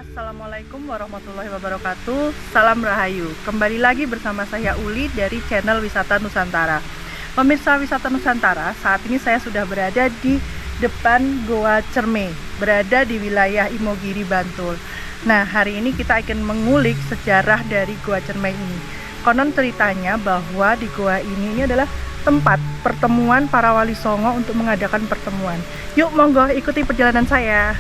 Assalamualaikum warahmatullahi wabarakatuh. Salam Rahayu. Kembali lagi bersama saya Uli dari channel Wisata Nusantara. Pemirsa Wisata Nusantara, saat ini saya sudah berada di depan Goa Cerme, berada di wilayah Imogiri, Bantul. Nah, hari ini kita akan mengulik sejarah dari Goa Cerme ini. Konon ceritanya bahwa di Goa ini adalah tempat pertemuan para wali songo untuk mengadakan pertemuan. Yuk, monggo ikuti perjalanan saya.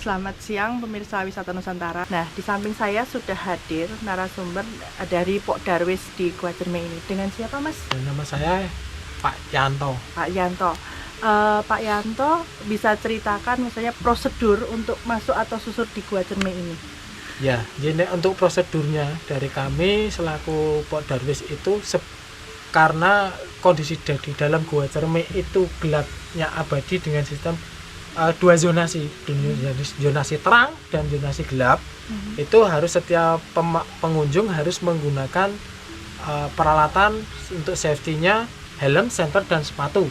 Selamat siang pemirsa Wisata Nusantara. Nah, di samping saya sudah hadir narasumber dari Pok Darwis di Goa Cerme ini. Dengan siapa, Mas? Nama saya Pak Yanto. Pak Yanto. Pak Yanto bisa ceritakan misalnya prosedur untuk masuk atau susur di Goa Cerme ini? Ya, jadi untuk prosedurnya dari kami selaku Pok Darwis itu karena kondisi di dalam Goa Cerme itu gelapnya abadi dengan sistem dua zonasi, zonasi terang dan zonasi gelap. Itu harus setiap pengunjung harus menggunakan peralatan untuk safety-nya, helm, senter, dan sepatu.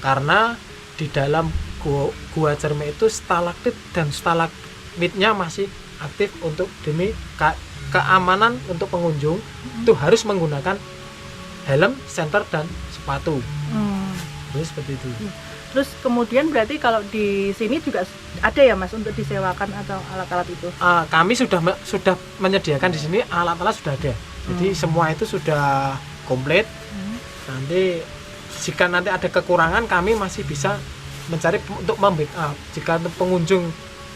Karena di dalam Goa Cerme itu stalaktit dan stalagmitnya masih aktif untuk demi keamanan untuk pengunjung. Itu harus menggunakan helm, senter, dan sepatu. Jadi seperti itu. Terus kemudian berarti kalau di sini juga ada ya, Mas, untuk disewakan atau alat-alat itu? Kami sudah menyediakan di sini alat-alat sudah ada. Jadi semua itu sudah komplit. Nanti jika nanti ada kekurangan kami masih bisa mencari untuk membackup. Jika pengunjung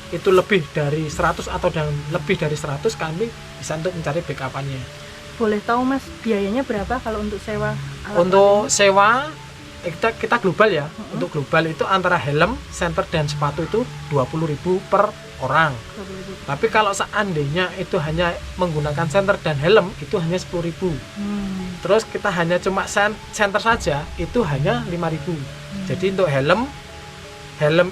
itu lebih dari 100 atau lebih dari 100 kami bisa untuk mencari backup-annya. Boleh tahu, Mas, biayanya berapa kalau untuk sewa alat-alat Untuk sewa kita global ya. Untuk global itu antara helm, senter, dan sepatu itu 20.000 per orang. 20.000. Tapi kalau seandainya itu hanya menggunakan senter dan helm itu hanya 10.000. Terus kita hanya cuma senter saja itu hanya 5.000. Jadi untuk helm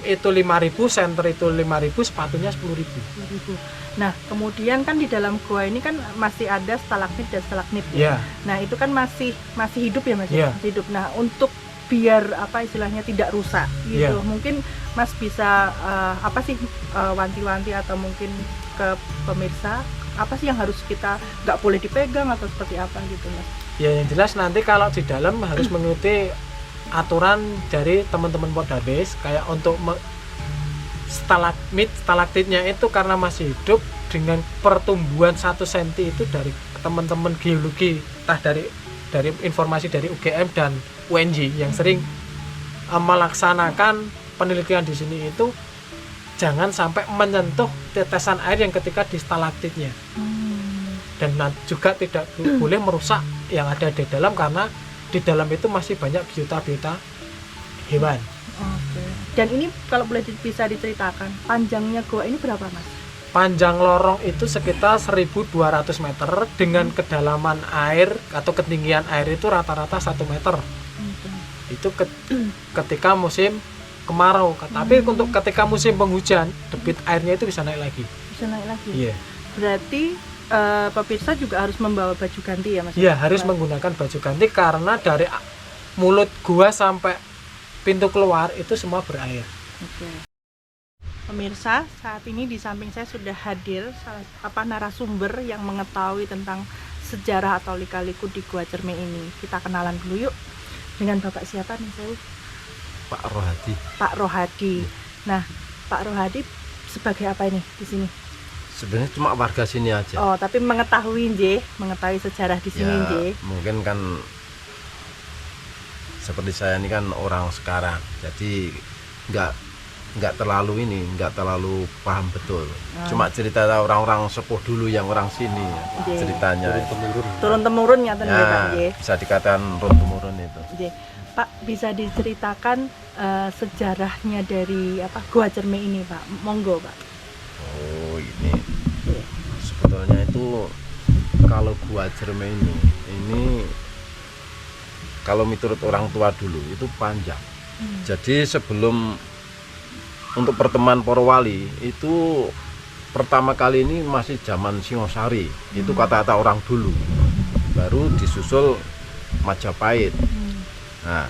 itu 5.000, senter itu 5.000, sepatunya 10.000. Nah, kemudian kan di dalam goa ini kan masih ada stalagmit dan stalagmit ya. Nah, itu kan masih hidup ya, Mas? Masih hidup. Nah, untuk biar apa istilahnya tidak rusak gitu. Mungkin Mas bisa wanti-wanti atau mungkin ke pemirsa apa sih yang harus kita nggak boleh dipegang atau seperti apa gitu, Mas? Ya, yang jelas nanti kalau di dalam harus mengikuti aturan dari teman-teman Pok Darwis. Kayak untuk stalaktitnya itu karena masih hidup dengan pertumbuhan 1 cm itu dari teman-teman geologi, dari informasi dari UGM dan UNJ yang sering melaksanakan penelitian di sini itu jangan sampai menyentuh tetesan air yang ketika di stalaktitnya. Dan juga tidak boleh merusak yang ada di dalam karena di dalam itu masih banyak biota-biota hewan. Dan ini kalau boleh bisa diceritakan panjangnya goa ini berapa, Mas? Panjang lorong itu sekitar 1.200 meter dengan kedalaman air atau ketinggian air itu rata-rata 1 meter. Itu ketika musim kemarau. Tapi untuk ketika musim penghujan, debit airnya itu bisa naik lagi. Bisa naik lagi? Iya. Berarti pemirsa juga harus membawa baju ganti ya, Mas? Iya, harus menggunakan baju ganti karena dari mulut gua sampai pintu keluar itu semua berair. Pemirsa, saat ini di samping saya sudah hadir narasumber yang mengetahui tentang sejarah atau lika-liku di Goa Cerme ini. Kita kenalan dulu yuk. Dengan Bapak siapa nih, saya? Pak Rohadi. Pak Rohadi. Nah, Pak Rohadi sebagai apa ini di sini? Sebenarnya cuma warga sini aja. Oh, tapi mengetahui sejarah di sini, ya, mungkin kan seperti saya ini kan orang sekarang, jadi nggak terlalu paham betul. Cuma cerita orang-orang sepuh dulu yang orang sini ceritanya turun temurun ya, bisa dikatakan turun temurun itu. Pak, bisa diceritakan sejarahnya dari Gua Cermai ini, Pak? Monggo, Pak. Oh, ini sebetulnya itu kalau Gua Cermai ini kalau menurut orang tua dulu itu panjang. Jadi sebelum untuk pertemuan para wali itu pertama kali ini masih zaman Singosari, itu kata-kata orang dulu, baru disusul Majapahit. Nah,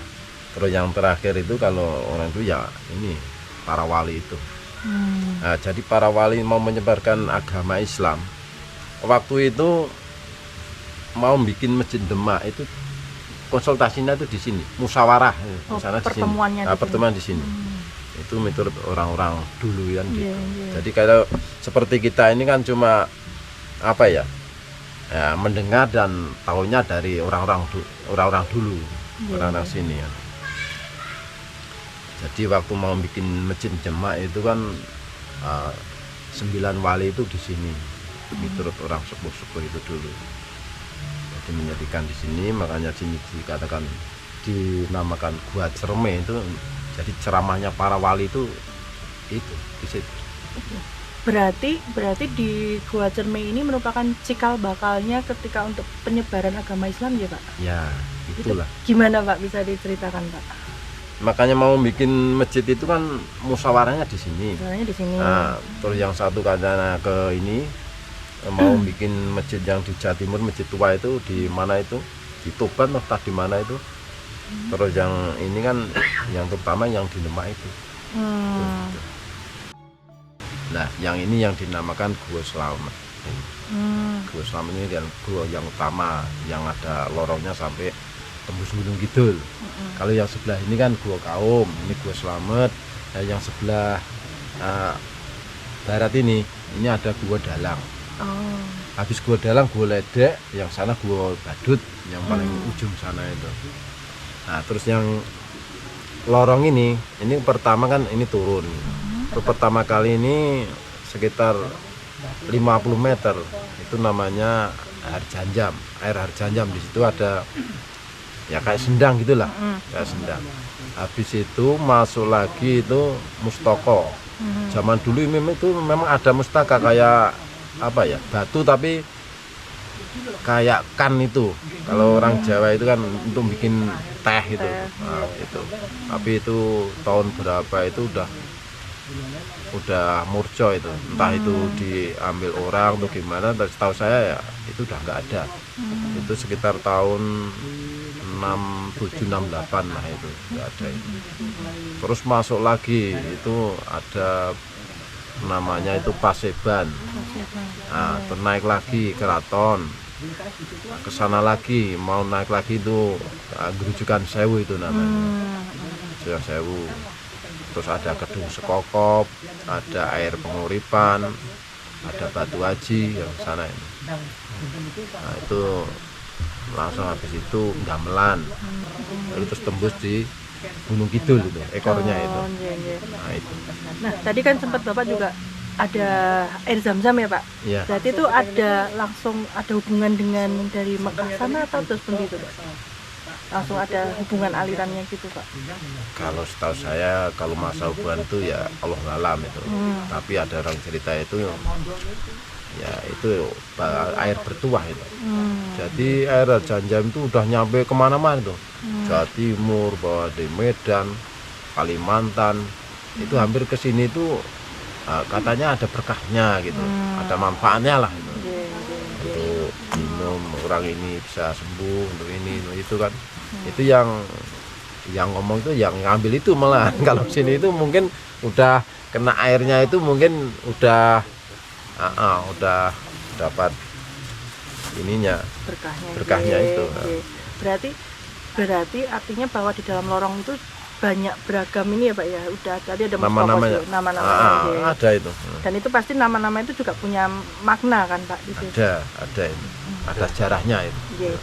terus yang terakhir itu kalau orang itu ya ini para wali itu. Nah, jadi para wali mau menyebarkan agama Islam, waktu itu mau bikin masjid Demak itu konsultasinya itu di sini, musyawarah di sana, di sini. Pertemuan di sini. Itu menurut orang-orang dulu kan gitu. Jadi kalau seperti kita ini kan cuma ya mendengar dan tahunya dari orang-orang dulu, orang-orang sini ya. Jadi waktu mau bikin masjid Demak itu kan 9 wali itu di sini, menurut orang sepuh-sepuh itu dulu. Jadi menjadikan di sini, makanya sini dikatakan dinamakan Gua Cermai itu. Jadi ceramahnya para wali itu di situ. Berarti di Gua Cermai ini merupakan cikal bakalnya ketika untuk penyebaran agama Islam ya, Pak? Ya, itulah. Gimana, Pak? Bisa diceritakan, Pak? Makanya mau bikin masjid itu kan musyawarahnya di sini. Musyawarahnya di sini. Nah, terus yang satu katanya ke ini mau bikin masjid yang di Jawa Timur, masjid tua itu di mana itu? Di Tuban atau di mana itu? Terus yang ini kan yang terutama yang di Demak itu. Nah, yang ini yang dinamakan Gua Slamet. Gua Slamet ini kan gua yang utama, yang ada lorongnya sampai tembus Gunung Kidul. Kalau yang sebelah ini kan Gua Kaum, ini Gua Slamet. Nah, yang sebelah barat ini ada Gua Dalang. Habis Gua Dalang, Gua Ledek, yang sana Gua Badut, yang paling ujung sana itu. Nah, terus yang lorong ini pertama kan ini turun. Pertama kali ini sekitar 50 meter, itu namanya air Harjanjam. Di situ ada ya kayak sendang gitulah, kayak sendang. Habis itu masuk lagi itu Mustaka. Zaman dulu itu memang ada mustaka kayak batu tapi kayak kan itu. Kalau orang Jawa itu kan untuk bikin teh itu. Nah, itu. Tapi itu tahun berapa itu udah murco itu. Entah itu diambil orang atau gimana, tahu saya ya itu udah nggak ada. Itu sekitar tahun 6768 lah itu nggak ada itu. Terus masuk lagi itu ada namanya itu Paseban. Nah, naik lagi Keraton, ke sana lagi mau naik lagi itu Gerujukan Sewu itu namanya. Gerujukan Sewu. Terus ada Gedung Sekokop, ada Air Penguripan, ada Batu Haji yang sana ini. Nah, itu langsung habis itu Gamelan. Lalu terus tembus di Gunung Kidul itu, ekornya itu. Nah, itu. Nah, tadi kan sempat Bapak juga ada air Zam-Zam ya, Pak? Iya. Berarti itu langsung ada hubungan dengan dari Mekah sana atau terus begitu, Pak? Langsung ada hubungan alirannya gitu, Pak? Kalau setahu saya kalau masa hubungan itu ya Allah alam itu. Tapi ada orang cerita itu ya itu air bertuah itu. Jadi air Janjam itu udah nyampe kemana-mana tuh. Jawa Timur, bahwa di Medan, Kalimantan, itu hampir ke sini tuh katanya ada berkahnya gitu, ada manfaatnya lah itu. Untuk minum, orang ini bisa sembuh, untuk ini, untuk itu kan. Itu yang ngomong itu yang ngambil itu malah. Kalau sini itu mungkin udah kena airnya itu mungkin udah dapat ininya berkahnya itu. Berarti artinya bahwa di dalam lorong itu banyak beragam ini ya, Pak ya. Udah tadi ada nama-namanya. Ada itu. Dan itu pasti nama-nama itu juga punya makna kan, Pak, di situ. Ada itu. Ada sejarahnya itu.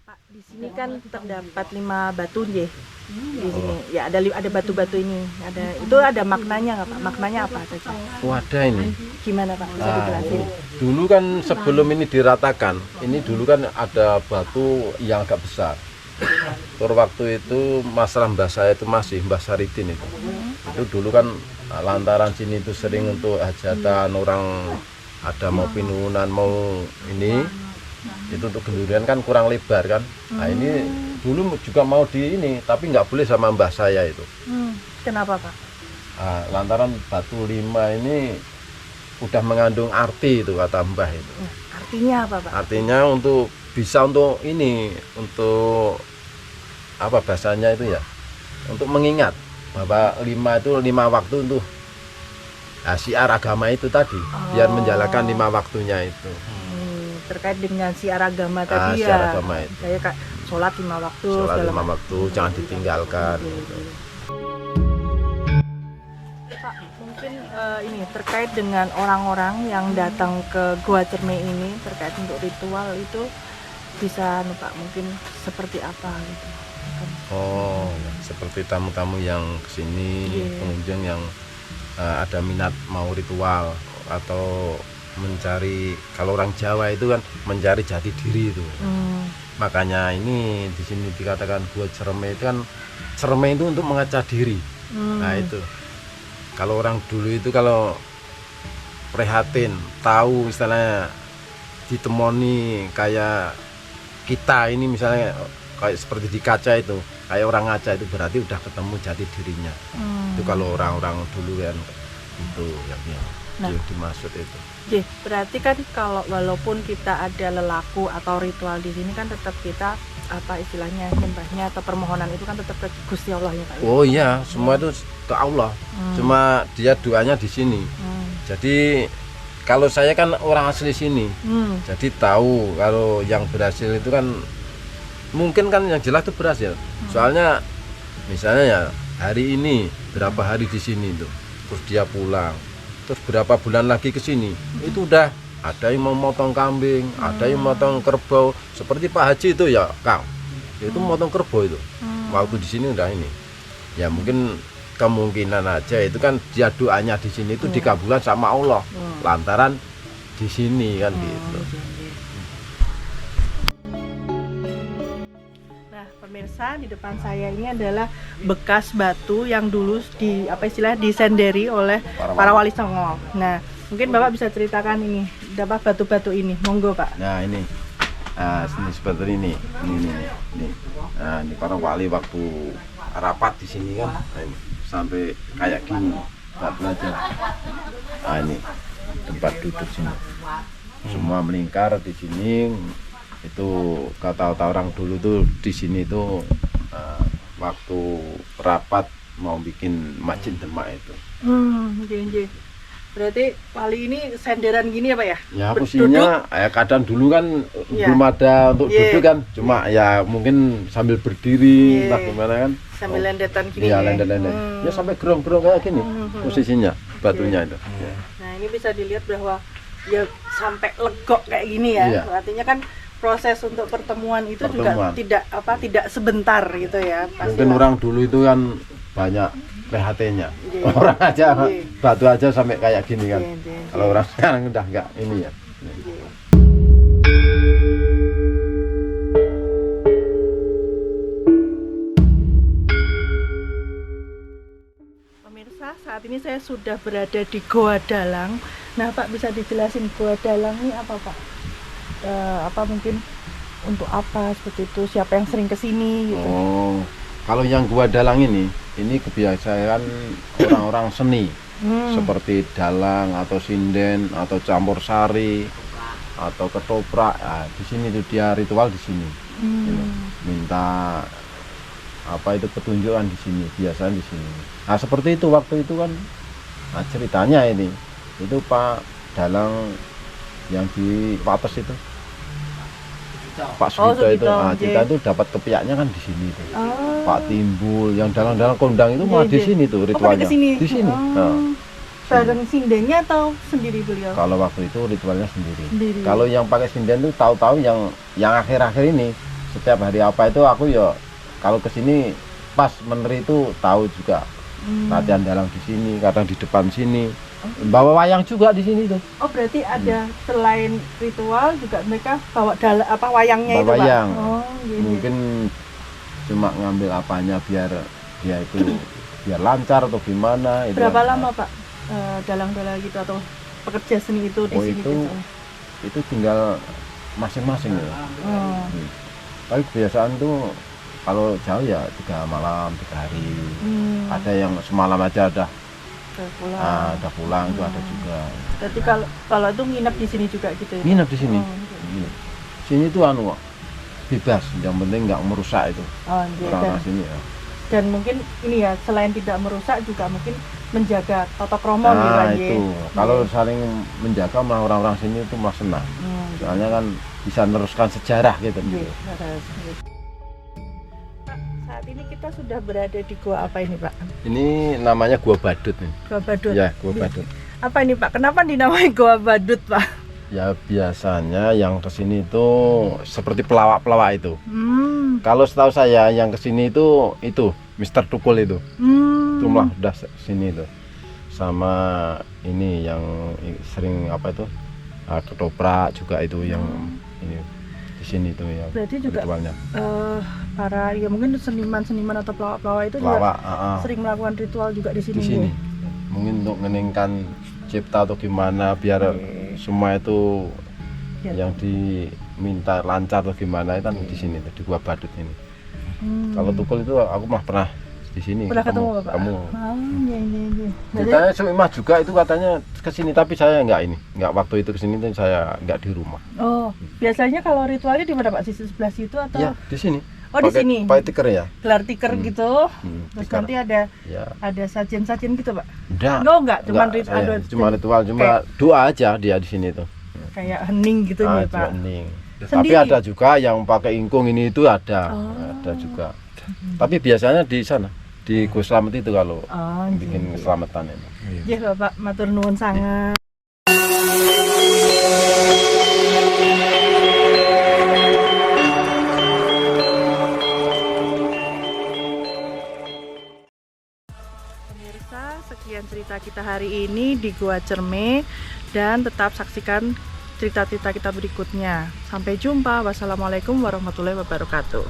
Pak, di sini kan terdapat 5 batu nggih. Di sini ya ada batu-batu ini. Itu ada maknanya nggak, Pak? Maknanya apa saja? Ada ini. Gimana, Pak? Bisa dijelasin? Dulu kan sebelum ini diratakan, ini dulu kan ada batu yang agak besar. waktu itu masalah mbah saya itu masih Mbah Saridin itu. Itu dulu kan lantaran sini itu sering untuk hajatan orang ada mau pinunan mau ini itu untuk gendurian kan kurang lebar kan. Nah ini dulu juga mau di ini tapi nggak boleh sama mbah saya itu. Kenapa Pak? Lantaran batu lima ini udah mengandung arti itu kata mbah itu. Artinya apa Pak? Artinya untuk bisa untuk ini untuk apa bahasanya itu ya untuk mengingat bahwa 5 itu 5 waktu untuk siar agama itu tadi biar menjalankan 5 waktunya itu. Terkait dengan siar agama tadi ya. Siar agama itu. Saya kak sholat 5 waktu. Sholat 5 waktu jangan ditinggalkan. Gitu. Pak, mungkin ini terkait dengan orang-orang yang datang ke Gua Cermai ini terkait untuk ritual itu bisa Pak mungkin seperti apa gitu. Oh, seperti tamu-tamu yang kesini, pengunjung yang ada minat mau ritual atau mencari, kalau orang Jawa itu kan mencari jati diri itu. Makanya ini di sini dikatakan Gua Cermai itu kan Cermai itu untuk mengaca diri. Nah itu. Kalau orang dulu itu kalau prihatin, tahu istilahnya ditemoni kayak kita ini misalnya kayak seperti di kaca itu, kayak orang ngaca itu berarti udah ketemu jati dirinya. Itu kalau orang-orang dulu kan itu yang dimaksud itu. Berarti kan kalau walaupun kita ada lelaku atau ritual di sini kan tetap kita apa istilahnya nyembahnya atau permohonan itu kan tetap ke Gusti Allah ya Pak. Oh iya, semua itu ke Allah. Cuma dia doanya di sini. Jadi kalau saya kan orang asli sini. Jadi tahu kalau yang berhasil itu kan mungkin kan yang jelas itu berhasil. Soalnya misalnya ya hari ini berapa hari di sini tuh. Terus dia pulang. Terus berapa bulan lagi ke sini. Itu udah ada yang mau motong kambing, ada yang motong kerbau. Seperti Pak Haji itu ya, Kang. Itu motong kerbau itu. Waktu di sini udah ini. Ya mungkin kemungkinan aja itu kan dia doanya di sini itu dikabulkan sama Allah. Lantaran di sini kan gitu. Nah, pemirsa di depan saya ini adalah bekas batu yang dulu di apa istilah disenderi oleh para wali Songo. Nah, mungkin Bapak bisa ceritakan ini, dapat batu-batu ini, monggo Pak. Nah ini, sini seperti ini. Nah ini para wali waktu rapat di sini kan, nah, ini sampai kayak gini, belajar. Nah ini tempat duduk sini, semua melingkar di sini. Itu kata orang dulu tuh di sini tuh waktu rapat mau bikin masjid Demak itu. Berarti wali ini senderan gini ya Pak ya? Ya posisinya ya kadang dulu kan belum ada untuk duduk kan, cuma ya mungkin sambil berdiri entah gimana kan. Sambil lendetan gini. Iya lendet-lendet. Ya sampai gerong-gerong kayak gini posisinya batunya itu. Nah ini bisa dilihat bahwa ya sampai legok kayak gini ya. Artinya kan proses untuk pertemuan itu juga tidak sebentar gitu ya. Pasti mungkin orang dulu itu kan banyak prihatinnya. Orang aja batu aja sampai kayak gini kan. Kalau orang sekarang udah enggak ini ya. Pemirsa, saat ini saya sudah berada di Goa Dalang. Nah Pak, bisa dijelasin Goa Dalang ini apa Pak? Apa mungkin untuk apa seperti itu? Siapa yang sering kesini gitu? Oh, kalau yang Gua Dalang ini kebiasaan orang-orang seni seperti dalang atau sinden atau campur sari atau ketoprak. Nah, di sini tuh dia ritual di sini. Minta apa itu petunjukan di sini, biasanya di sini. Nah seperti itu waktu itu kan, nah ceritanya ini itu Pak Dalang yang di Wates itu. Pak Sugito itu, kita itu dapat kepiaknya kan di sini tuh. Pak Timbul, yang dalang-dalang kondang itu mah di sini tuh ritualnya. Di sini. Bareng sindennya atau sendiri beliau? Kalau waktu itu ritualnya sendiri. Kalau yang pakai sinden tuh tahu-tahu yang akhir-akhir ini setiap hari apa itu aku ya kalau kesini pas menteri itu tahu juga latihan dalang di sini, kadang di depan sini. Bawa wayang juga di sini tuh. Oh berarti ada selain ritual juga mereka bawa wayangnya bawa itu wayang. Pak? Oh, mungkin cuma ngambil apanya biar dia itu biar lancar atau gimana itu. Berapa lama Pak dalang-dalang gitu atau pekerja seni itu di Oh, sini? itu tinggal masing-masing ya. Oh. Tapi kebiasaan tuh kalau jauh ya 3 malam 3 hari. Ada yang semalam aja udah Pulang. udah pulang itu ada juga. Berarti kalau itu nginep di sini juga gitu ya? Nginep di sini. Oh, gitu. Sini tuh bebas, yang penting nggak merusak itu. Oh, iya. Orang sini ya. Dan mungkin ini ya selain tidak merusak juga mungkin menjaga tata krama nih Pak. Itu kalau saling menjaga malah orang-orang sini itu malah senang. Soalnya kan bisa meneruskan sejarah gitu. Pak, saat ini kita sudah berada di gua apa ini Pak? Ini namanya Gua Badut nih. Gua Badut. Ya, Gua Badut. Apa ini Pak? Kenapa dinamai Gua Badut Pak? Ya biasanya yang kesini itu seperti pelawak-pelawak itu. Kalau setahu saya yang kesini itu Mr. Tukul itu. Itu malah udah sini itu. Sama ini yang sering apa itu? Ketoprak juga itu yang ini di sini itu ya. Berarti juga ritualnya. para ya mungkin seniman-seniman atau pelawak-pelawak itu Pelawak, juga sering melakukan ritual juga di sini. di sini. Mungkin untuk ngeningkan cipta atau gimana biar semua itu yang diminta lancar atau gimana itu kan di sini di Gua Badut ini. Kalau Tukul itu aku mah pernah di sini. Pernah ketemu Bapak? Kamu. Iya. Ceritanya Soimah juga itu katanya ke sini tapi saya nggak waktu itu ke sini tuh saya nggak di rumah. Oh, biasanya kalau ritualnya di mana Pak? Sisi sebelah situ atau? Ya, di sini. Oh, di sini. Pakai tikar ya. Gelar tikar gitu. Terus Tikar. nanti ada Ya. sajian-sajian gitu Pak? Enggak, Cuman ritual. cuma ritual, cuma doa aja dia di sini tuh. Kayak hening gitu ya Cuma Pak. hening. Tapi Sendiri? ada juga yang pakai ingkung ini itu ada juga. Tapi biasanya di sana di Gus Slamet itu kalau bikin keselamatan itu. Iya Bapak, matur nuwun sangat. Pemirsa, sekian cerita kita hari ini di Gua Cerme dan tetap saksikan cerita-cerita kita berikutnya. Sampai jumpa. Wassalamualaikum warahmatullahi wabarakatuh.